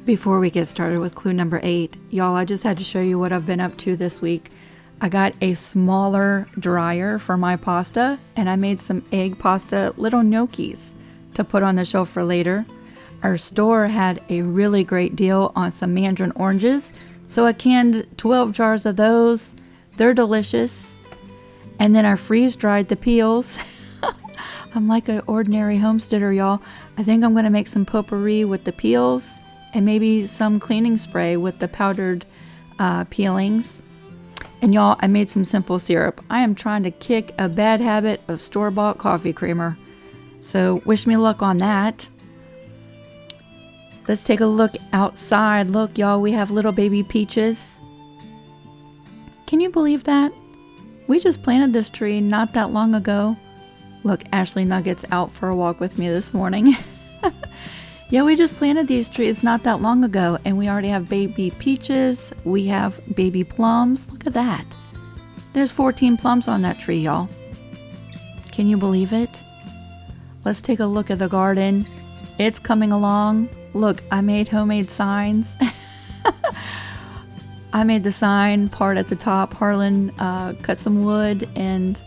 Before we get started with clue number 8, y'all, I just had to show you what I've been up to this week. I got a smaller dryer for my pasta, and I made some egg pasta little gnocchis to put on the shelf for later. Our store had a really great deal on some mandarin oranges, so I canned 12 jars of those. They're delicious. And then I freeze-dried the peels. I'm like an ordinary homesteader, y'all. I think I'm going to make some potpourri with the peels and maybe some cleaning spray with the powdered peelings. And y'all, I made some simple syrup. I am trying to kick a bad habit of store-bought coffee creamer. So wish me luck on that. Let's take a look outside. Look, y'all, we have little baby peaches. Can you believe that? We just planted this tree not that long ago. Look, Ashley Nugget's out for a walk with me this morning. Yeah, we just planted these trees not that long ago, and we already have baby peaches. We have baby plums. Look at that. There's 14 plums on that tree, y'all. Can you believe it? Let's take a look at the garden. It's coming along. Look, I made homemade signs. I made the sign part at the top. Harlan cut some wood, and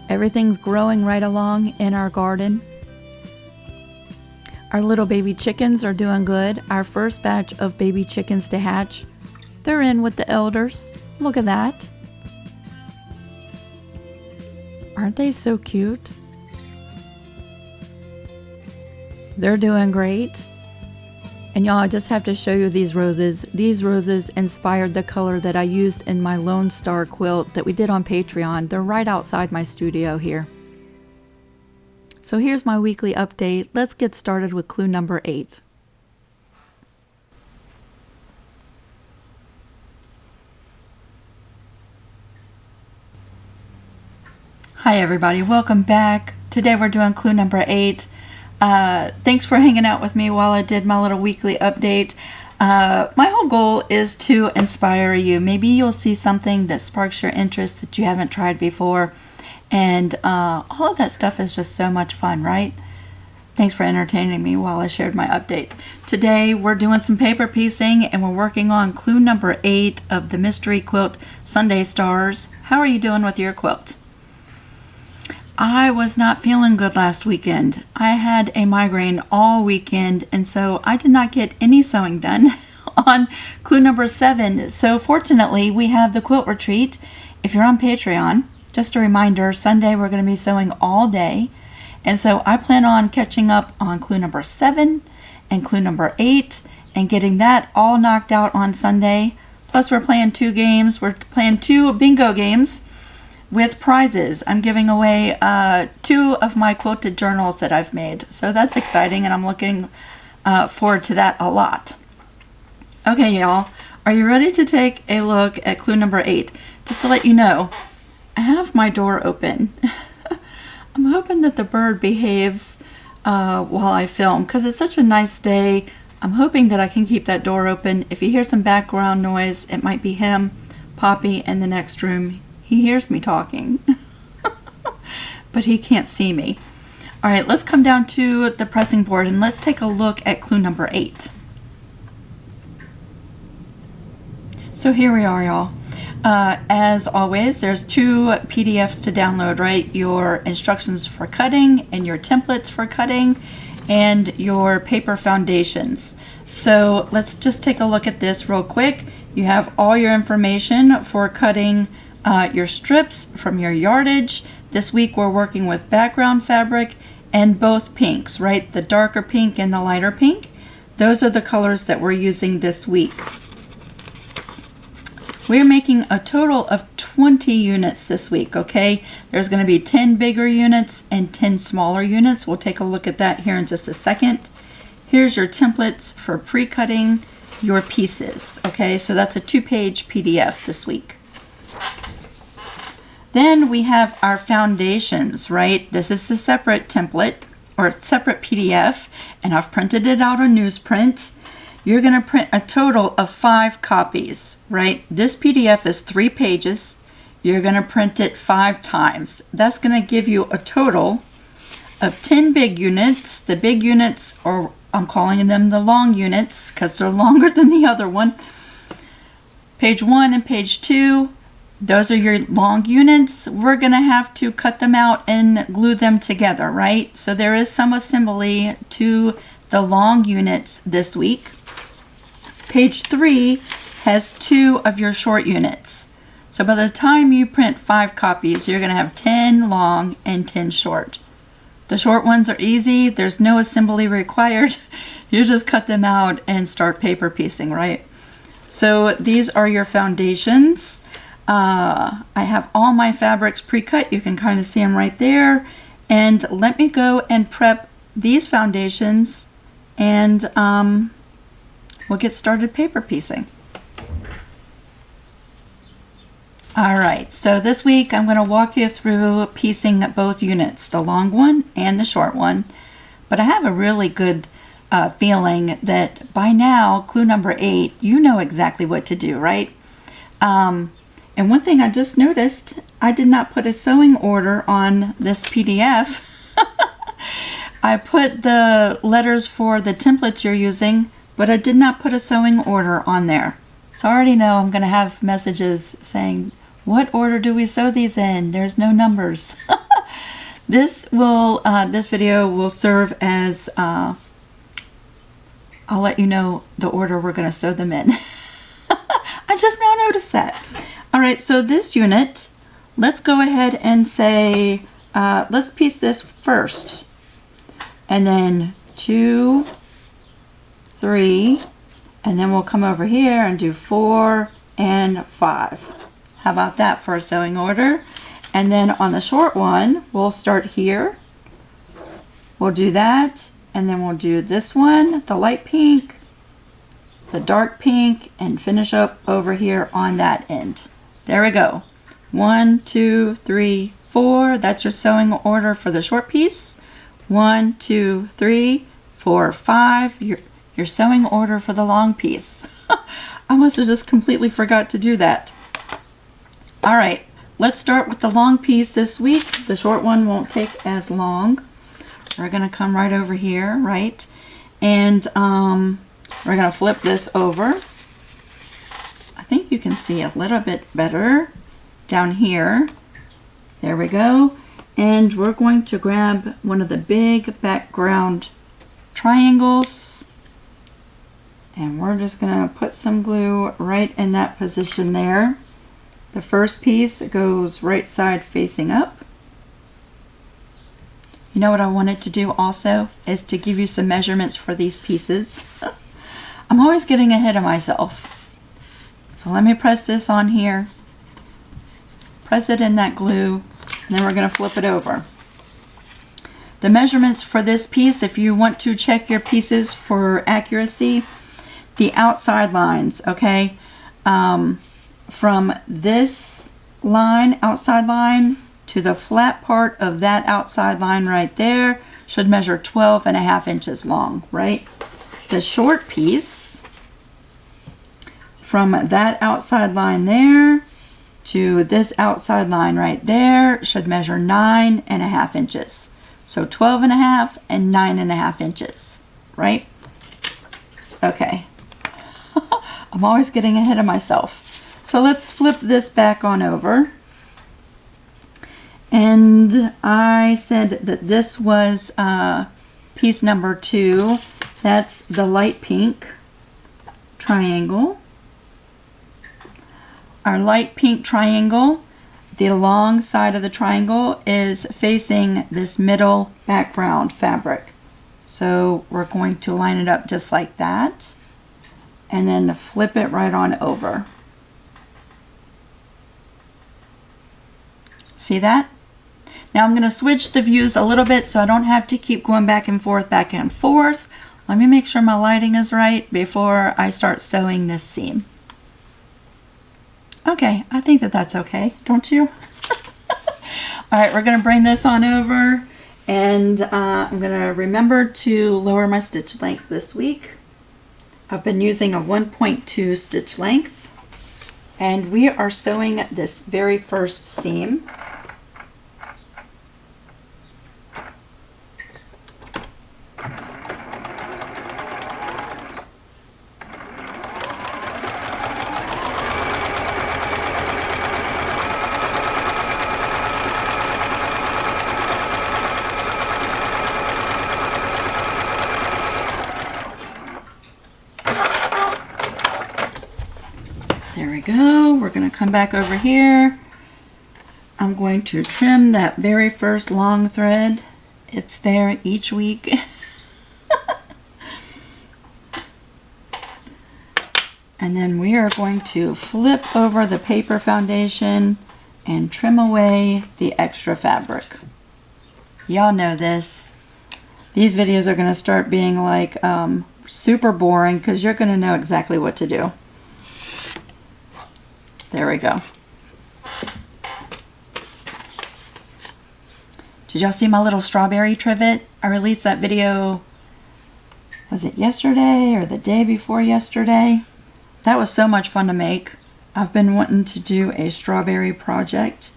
everything's growing right along in our garden. Our little baby chickens are doing good. Our first batch of baby chickens to hatch. They're in with the elders. Look at that. Aren't they so cute? They're doing great. And y'all, I just have to show you these roses. These roses inspired the color that I used in my Lone Star quilt that we did on Patreon. They're right outside my studio here. So here's my weekly update. Let's get started with clue number 8. Hi everybody, welcome back. Today we're doing clue number 8. Thanks for hanging out with me while I did my little weekly update. My whole goal is to inspire you. Maybe you'll see something that sparks your interest that you haven't tried before. And all of that stuff is just so much fun, right? Thanks for entertaining me while I shared my update. Today we're doing some paper piecing and we're working on clue number 8 of the mystery quilt Sundae Stars. How are you doing with your quilt? I was not feeling good last weekend. I had a migraine all weekend, and so I did not get any sewing done on clue number 7. So fortunately, we have the quilt retreat. If you're on Patreon, just a reminder, Sunday we're going to be sewing all day. And so I plan on catching up on clue number 7 and clue number 8 and getting that all knocked out on Sunday. Plus we're playing 2 games. We're playing 2 bingo games with prizes. I'm giving away 2 of my quilted journals that I've made. So that's exciting, and I'm looking forward to that a lot. Okay, y'all, are you ready to take a look at clue number 8? Just to let you know, I have my door open. I'm hoping that the bird behaves while I film, because it's such a nice day. I'm hoping that I can keep that door open. If you hear some background noise, it might be him, Poppy, in the next room. He hears me talking, but he can't see me. All right, let's come down to the pressing board and let's take a look at clue number 8. So here we are, y'all. As always, there's 2 PDFs to download, right? Your instructions for cutting and your templates for cutting and your paper foundations. So let's just take a look at this real quick. You have all your information for cutting your strips from your yardage. This week we're working with background fabric and both pinks, right? The darker pink and the lighter pink. Those are the colors that we're using this week. We're making a total of 20 units this week, okay? There's going to be 10 bigger units and 10 smaller units. We'll take a look at that here in just a second. Here's your templates for pre-cutting your pieces, okay? So that's a 2-page PDF this week. Then we have our foundations, right? This is the separate template or separate PDF, and I've printed it out on newsprint. You're going to print a total of 5 copies, right? This PDF is 3 pages. You're going to print it 5 times. That's going to give you a total of 10 big units. The big units are I'm calling them the long units because they're longer than the other one. Page 1 and page 2, those are your long units. We're going to have to cut them out and glue them together, right? So there is some assembly to the long units this week. Page 3 has 2 of your short units. So by the time you print 5 copies, you're going to have 10 long and 10 short. The short ones are easy. There's no assembly required. You just cut them out and start paper piecing, right? So these are your foundations. I have all my fabrics pre-cut. You can kind of see them right there. And let me go and prep these foundations, and we'll get started paper piecing. All right, so this week I'm going to walk you through piecing both units, the long one and the short one. But I have a really good feeling that by now, clue number 8, you know exactly what to do, right? And one thing I just noticed, I did not put a sewing order on this PDF. I put the letters for the templates you're using, but I did not put a sewing order on there. So I already know I'm going to have messages saying, what order do we sew these in? There's no numbers. This video will serve as, I'll let you know the order we're going to sew them in. I just now noticed that. All right, so this unit, let's go ahead and say, let's piece this first. And then 2, 3, and then we'll come over here and do 4 and 5. How about that for a sewing order? And then on the short one, we'll start here. We'll do that, and then we'll do this one, the light pink, the dark pink, and finish up over here on that end. There we go. 1, 2, 3, 4. That's your sewing order for the short piece. 1, 2, 3, 4, 5. Your sewing order for the long piece. I must have just completely forgot to do that. All right, let's start with the long piece this week. The short one won't take as long. We're going to come right over here, right? And we're going to flip this over. I think you can see a little bit better down here. There we go. And we're going to grab one of the big background triangles, and we're just going to put some glue right in that position there. The first piece goes right side facing up. You know what I wanted to do also is to give you some measurements for these pieces. I'm always getting ahead of myself. So let me press this on here, press it in that glue, and then we're going to flip it over. The measurements for this piece, if you want to check your pieces for accuracy, the outside lines, okay? From this line, outside line, to the flat part of that outside line right there should measure 12.5 inches long, right? The short piece, from that outside line there to this outside line right there should measure 9.5 inches. So 12.5 and 9.5 inches, right? Okay. I'm always getting ahead of myself. So let's flip this back on over. And I said that this was piece number 2. That's the light pink triangle. Our light pink triangle, the long side of the triangle is facing this middle background fabric. So we're going to line it up just like that, and then flip it right on over. See that? Now I'm going to switch the views a little bit so I don't have to keep going back and forth, back and forth. Let me make sure my lighting is right before I start sewing this seam. Okay, I think that that's okay, don't you? All right, we're going to bring this on over, and I'm going to remember to lower my stitch length this week. I've been using a 1.2 stitch length, and we are sewing this very first seam. There we go. We're going to come back over here. I'm going to trim that very first long thread. It's there each week. And then we are going to flip over the paper foundation and trim away the extra fabric. Y'all know this. These videos are going to start being like super boring because you're going to know exactly what to do. There we go. Did y'all see my little strawberry trivet? I released that video, was it yesterday or the day before yesterday? That was so much fun to make. I've been wanting to do a strawberry project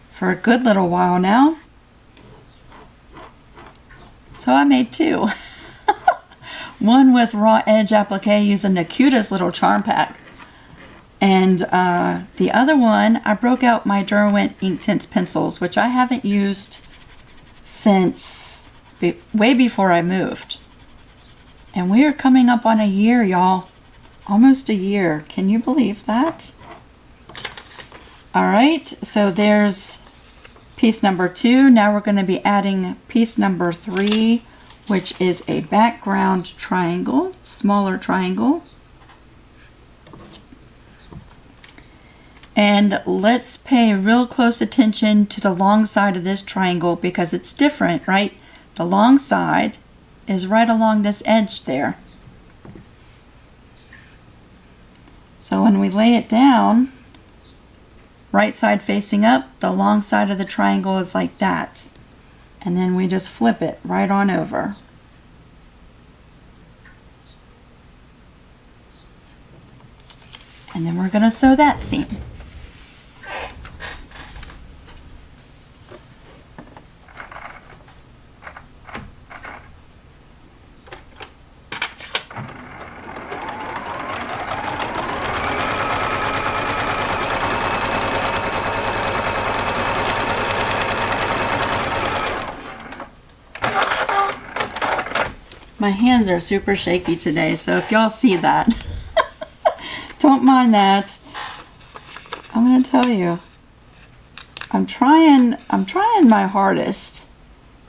for a good little while now. So I made two. One with raw edge applique using the cutest little charm pack. And the other one, I broke out my Derwent Inktense pencils, which I haven't used since way before I moved. And we are coming up on a year, y'all. Almost a year. Can you believe that? All right, so there's piece number 2. Now we're going to be adding piece number 3, which is a background triangle, smaller triangle. And let's pay real close attention to the long side of this triangle because it's different, right? The long side is right along this edge there. So when we lay it down, right side facing up, the long side of the triangle is like that. And then we just flip it right on over. And then we're going to sew that seam. My hands are super shaky today, so if y'all see that, don't mind that. I'm going to tell you, I'm trying my hardest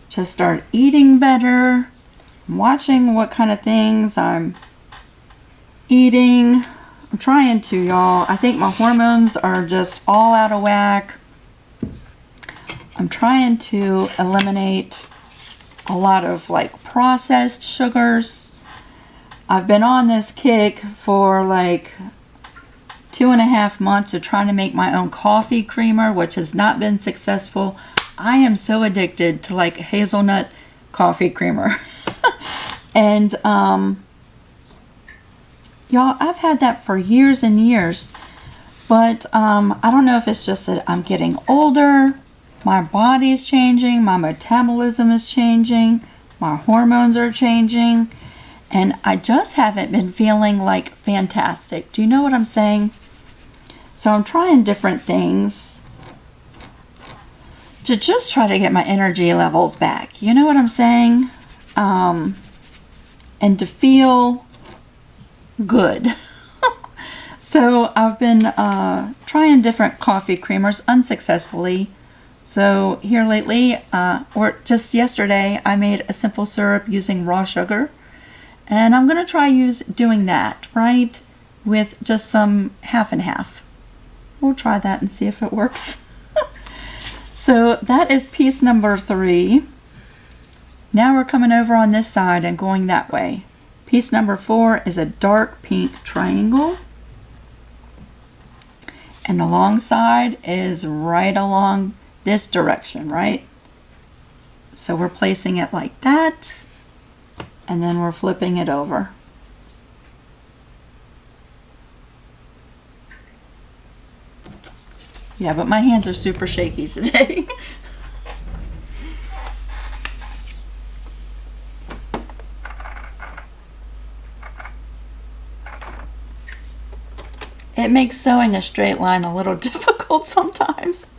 to start eating better, watching what kind of things I'm eating. I'm trying to, y'all. I think my hormones are just all out of whack. I'm trying to eliminate a lot of like processed sugars. I've been on this kick for like 2.5 months of trying to make my own coffee creamer, which has not been successful. I am so addicted to like hazelnut coffee creamer. And y'all, I've had that for years and years, but I don't know if it's just that I'm getting older. My body's changing, my metabolism is changing, my hormones are changing, and I just haven't been feeling like fantastic. Do you know what I'm saying? So I'm trying different things to just try to get my energy levels back. You know what I'm saying? And to feel good. So I've been trying different coffee creamers unsuccessfully. So here lately, or just yesterday, I made a simple syrup using raw sugar. And I'm going to try doing that, right? With just some half and half. We'll try that and see if it works. So that is piece number 3. Now we're coming over on this side and going that way. Piece number 4 is a dark pink triangle. And the long side is right along this direction, right? So we're placing it like that, and then we're flipping it over. Yeah, but my hands are super shaky today. It makes sewing a straight line a little difficult sometimes.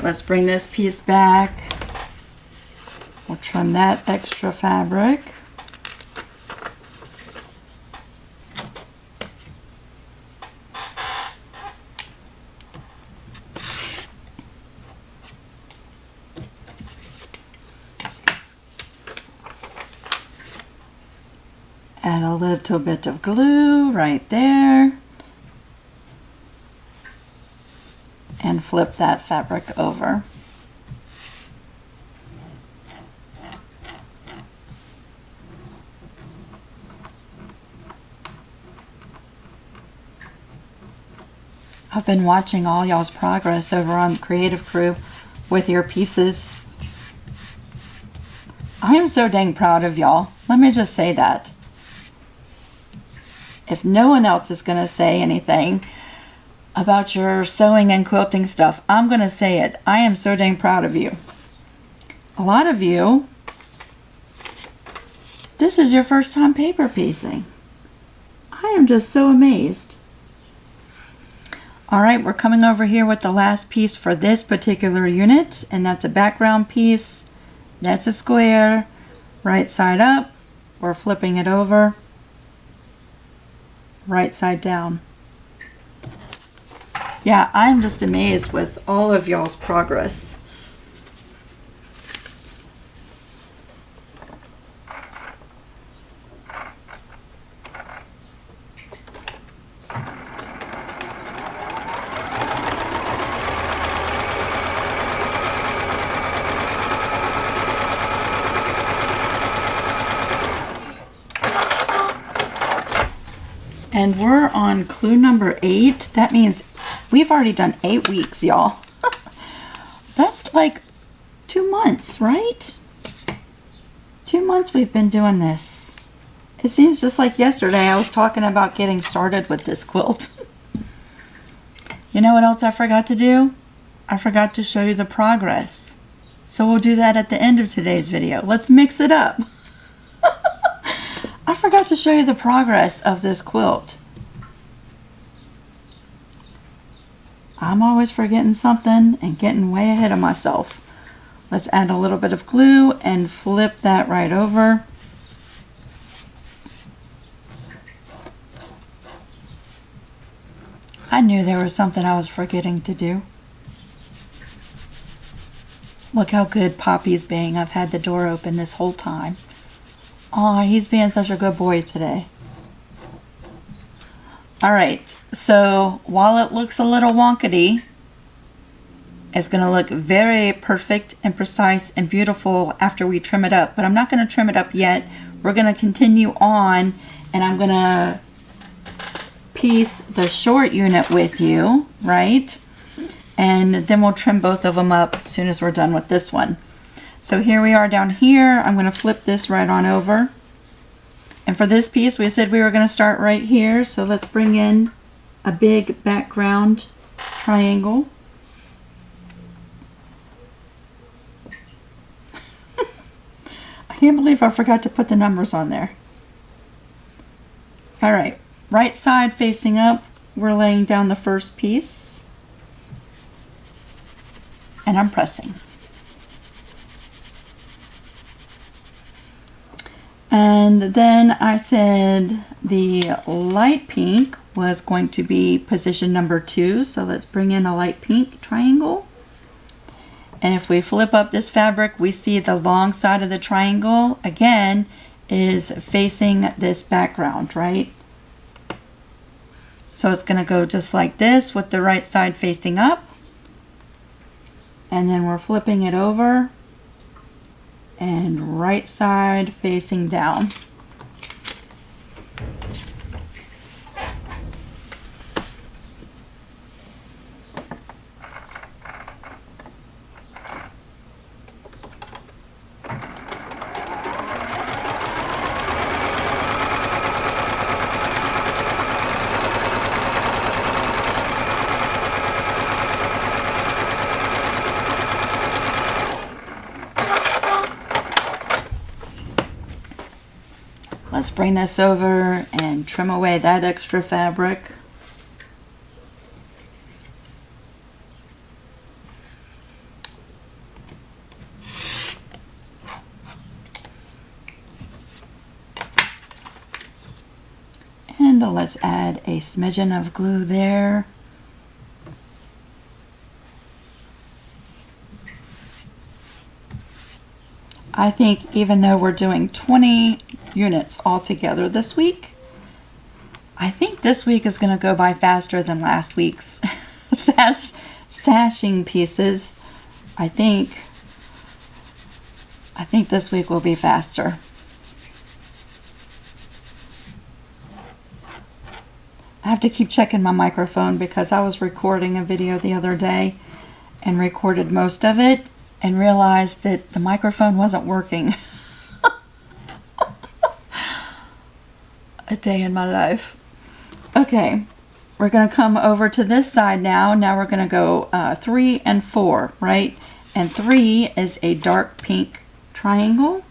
let's bring this piece back. We'll trim that extra fabric. Add a little bit of glue right there. And flip that fabric over. I've been watching all y'all's progress over on Creative Crew with your pieces. I am so dang proud of y'all. Let me just say that. If no one else is going to say anything about your sewing and quilting stuff, I'm going to say it. I am so dang proud of you. A lot of you, this is your first time paper piecing. I am just so amazed. All right, we're coming over here with the last piece for this particular unit, and that's a background piece. That's a square, right side up. We're flipping it over, right side down. Yeah, I'm just amazed with all of y'all's progress. And we're on clue number 8. That means we've already done 8 weeks, y'all. That's like 2 months, right? 2 months we've been doing this. It seems just like yesterday I was talking about getting started with this quilt. You know what else I forgot to do? I forgot to show you the progress. So we'll do that at the end of today's video. Let's mix it up. I forgot to show you the progress of this quilt. I'm always forgetting something and getting way ahead of myself. Let's add a little bit of glue and flip that right over. I knew there was something I was forgetting to do. Look how good Poppy's being. I've had the door open this whole time. Aw, he's being such a good boy today. Alright, so while it looks a little wonkety, it's going to look very perfect and precise and beautiful after we trim it up. But I'm not going to trim it up yet. We're going to continue on, and I'm going to piece the short unit with you, right? And then we'll trim both of them up as soon as we're done with this one. So here we are down here. I'm going to flip this right on over. And for this piece, we said we were going to start right here. So let's bring in a big background triangle. I can't believe I forgot to put the numbers on there. All right, right side facing up, we're laying down the first piece. And I'm pressing. And then I said the light pink was going to be position number 2. So let's bring in a light pink triangle. And if we flip up this fabric, we see the long side of the triangle, again, is facing this background, right? So it's going to go just like this with the right side facing up. And then we're flipping it over. And right side facing down. Let's bring this over and trim away that extra fabric. let's add a smidgen of glue there. I think even though we're doing 20 units altogether this week, I think this week is going to go by faster than last week's sashing pieces. I think this week will be faster. I have to keep checking my microphone because I was recording a video the other day and recorded most of it and realized that the microphone wasn't working. A day in my life. Okay, we're going to come over to this side now. Now we're going to go 3 and 4, right? And 3 is a dark pink triangle.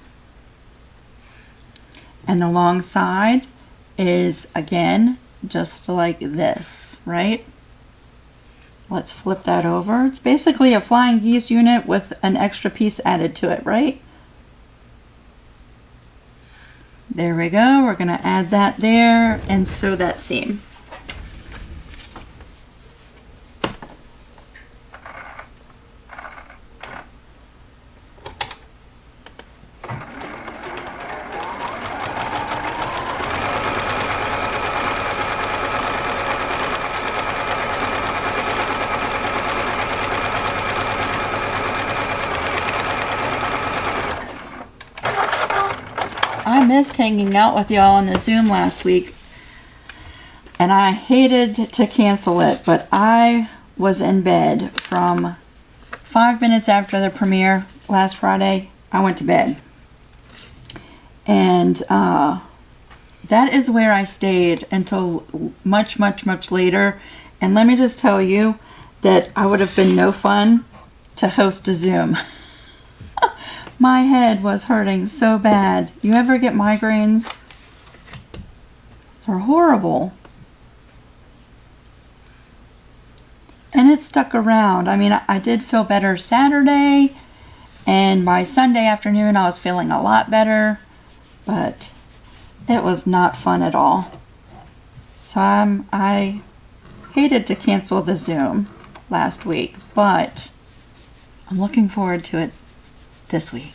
And the long side is, again, just like this, right? Let's flip that over. It's basically a flying geese unit with an extra piece added to it, right? There we go. We're going to add that there and sew that seam. I missed hanging out with y'all on the Zoom last week, and I hated to cancel it, but I was in bed from 5 minutes after the premiere last Friday. I went to bed, and that is where I stayed until much later. And let me just tell you that I would have been no fun to host a Zoom. My head was hurting so bad. You ever get migraines? They're horrible. And it stuck around. I mean, I did feel better Saturday, and by Sunday afternoon I was feeling a lot better, but it was not fun at all. So I hated to cancel the Zoom last week, but I'm looking forward to it this week.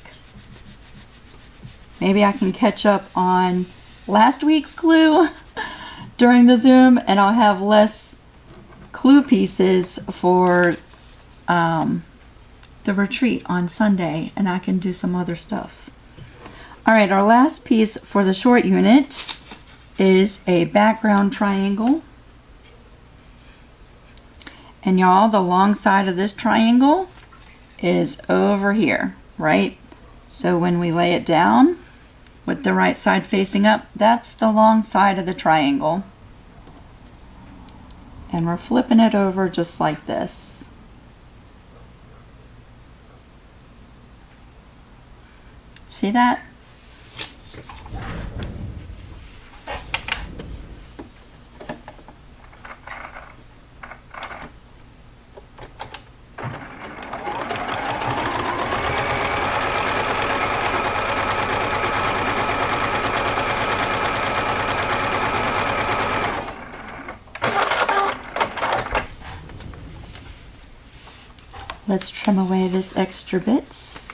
Maybe I can catch up on last week's glue during the Zoom, and I'll have less glue pieces for the retreat on Sunday, and I can do some other stuff. All right, our last piece for the short unit is a background triangle. And y'all, the long side of this triangle is over here, right? So when we lay it down with the right side facing up, that's the long side of the triangle. And we're flipping it over just like this. See that? Let's trim away this extra bits.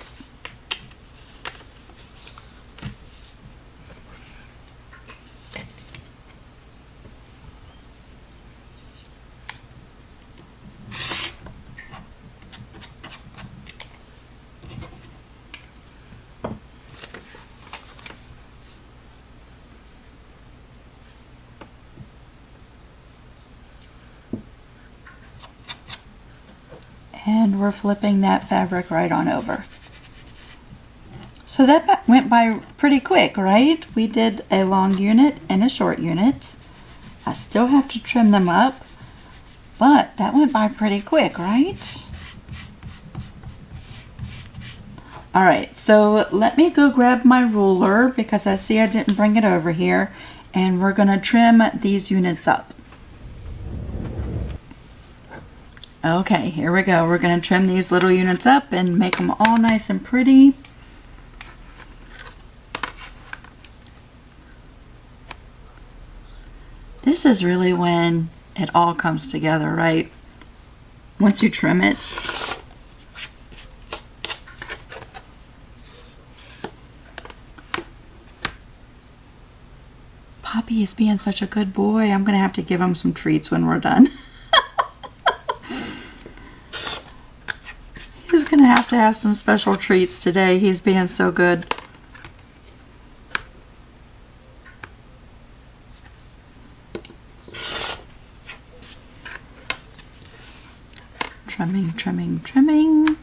And we're flipping that fabric right on over. So that went by pretty quick, right? We did a long unit and a short unit. I still have to trim them up, but that went by pretty quick, right? All right, so let me go grab my ruler because I see I didn't bring it over here, and we're gonna trim these units up. Okay, here we go. We're going to trim these little units up and make them all nice and pretty. this is really when it all comes together, right? Once you trim it. Poppy is being such a good boy. I'm going to have to give him some treats when we're done. He's going to have some special treats today. He's being so good. Trimming, trimming, trimming.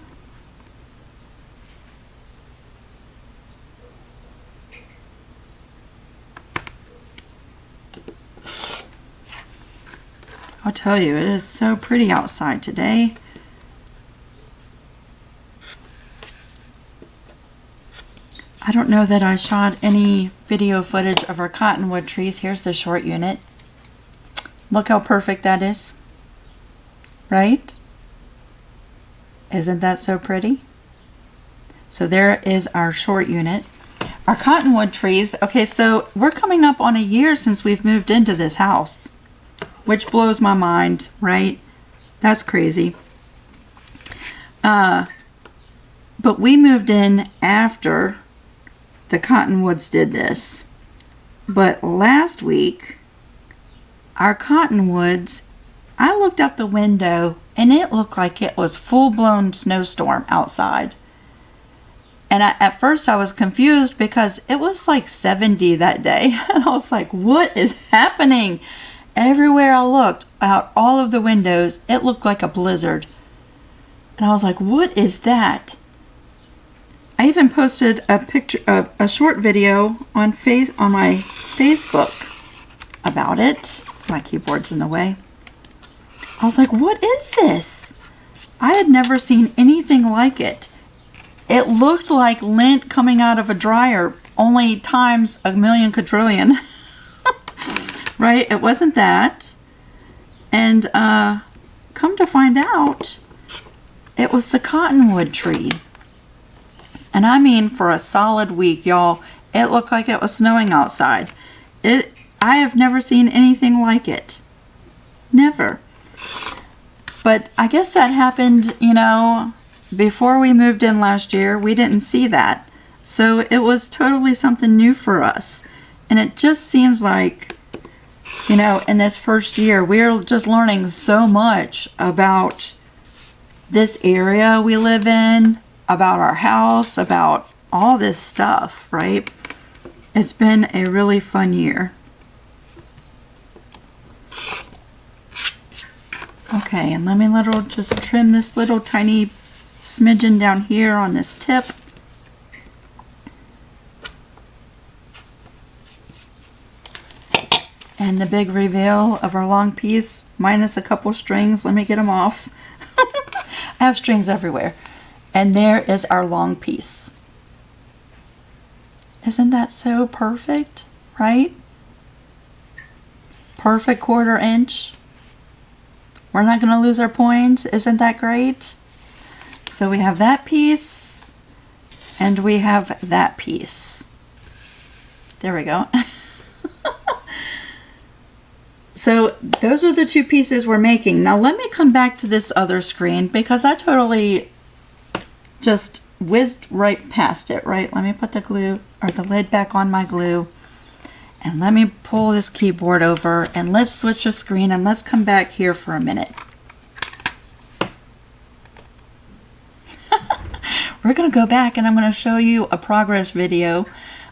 I'll tell you, it is so pretty outside today. I don't know that I shot any video footage of our cottonwood trees. Here's the short unit. Look how perfect that is. Right? Isn't that so pretty? So there is our short unit. Our cottonwood trees. Okay, so we're coming up on a year since we've moved into this house, which blows my mind, right? That's crazy. But we moved in after the cottonwoods did this. But last week, our cottonwoods, I looked out the window and it looked like it was full-blown snowstorm outside. And at first I was confused because it was like 70 that day. And I was like, what is happening? Everywhere I looked, out all of the windows, it looked like a blizzard. And I was like, what is that? I even posted a picture of a short video on my Facebook about it. My keyboard's in the way. I was like, what is this? I had never seen anything like it. It looked like lint coming out of a dryer, only times a million quadrillion. Right? It wasn't that. And come to find out, it was the cottonwood tree. And I mean, for a solid week, y'all, it looked like it was snowing outside. I have never seen anything like it. Never. But I guess that happened, you know, before we moved in last year. We didn't see that. So it was totally something new for us. And it just seems like, you know, in this first year, we're just learning so much about this area we live in, about our house, about all this stuff, right? It's been a really fun year. Okay, and let me just trim this little tiny smidgen down here on this tip. And the big reveal of our long piece, minus a couple strings. Let me get them off. I have strings everywhere. And there is our long piece. Isn't that so perfect, right? Perfect 1/4 inch. We're not going to lose our points. Isn't that great? So we have that piece, and we have that piece. There we go. So those are the two pieces we're making. Now let me come back to this other screen because I totally just whizzed right past it, right? Let me put the glue or the lid back on my glue. And let me pull this keyboard over and let's switch the screen and let's come back here for a minute. We're going to go back and I'm going to show you a progress video,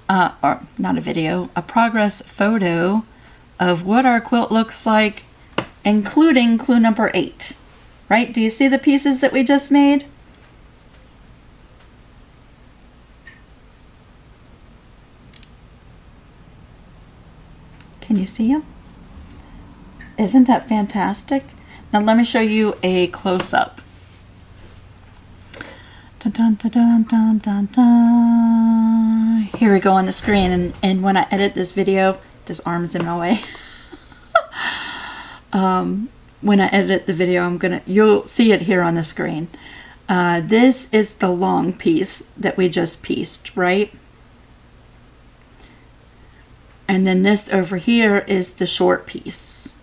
or not a video, a progress photo of what our quilt looks like, including clue number 8. Right? Do you see the pieces that we just made? Can you see them? Isn't that fantastic? Now let me show you a close-up. Dun, dun, dun, dun, dun, dun, dun. Here we go on the screen, and when I edit this video, this arm is in my way. When I edit the video, you'll see it here on the screen. This is the long piece that we just pieced, right? And then this over here is the short piece.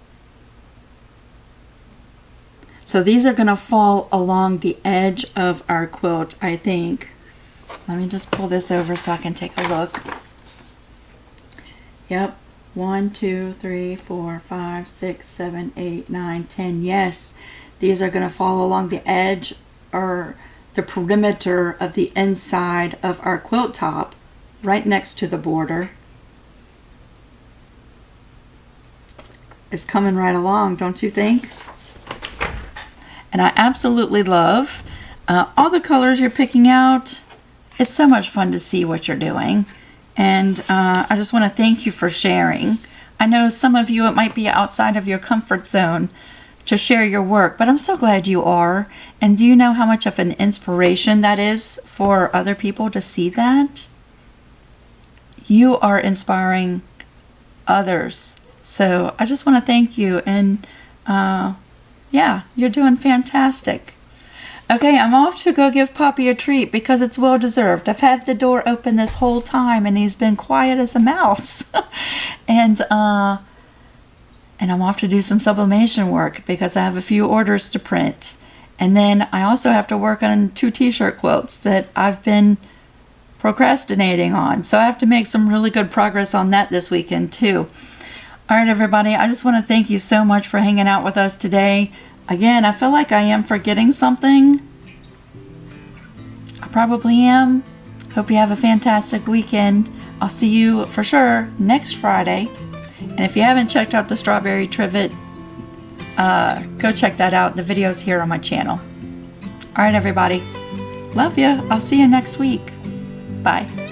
So these are going to fall along the edge of our quilt, I think. Let me just pull this over so I can take a look. Yep. 1, 2, 3, 4, 5, 6, 7, 8, 9, 10. Yes, these are going to fall along the edge or the perimeter of the inside of our quilt top, right next to the border. It's coming right along, don't you think? And I absolutely love all the colors you're picking out. It's so much fun to see what you're doing. And I just want to thank you for sharing. I know some of you, it might be outside of your comfort zone to share your work, but I'm so glad you are. And do you know how much of an inspiration that is for other people to see that? You are inspiring others. So I just want to thank you. And yeah, you're doing fantastic. Okay, I'm off to go give Poppy a treat because it's well deserved. I've had the door open this whole time and he's been quiet as a mouse. and I'm off to do some sublimation work because I have a few orders to print. And then I also have to work on 2 t-shirt quilts that I've been procrastinating on. So I have to make some really good progress on that this weekend too. All right, everybody, I just want to thank you so much for hanging out with us today. Again, I feel like I am forgetting something. I probably am. Hope you have a fantastic weekend. I'll see you for sure next Friday. And if you haven't checked out the strawberry trivet, go check that out. The video's here on my channel. All right, everybody. Love you. I'll see you next week. Bye.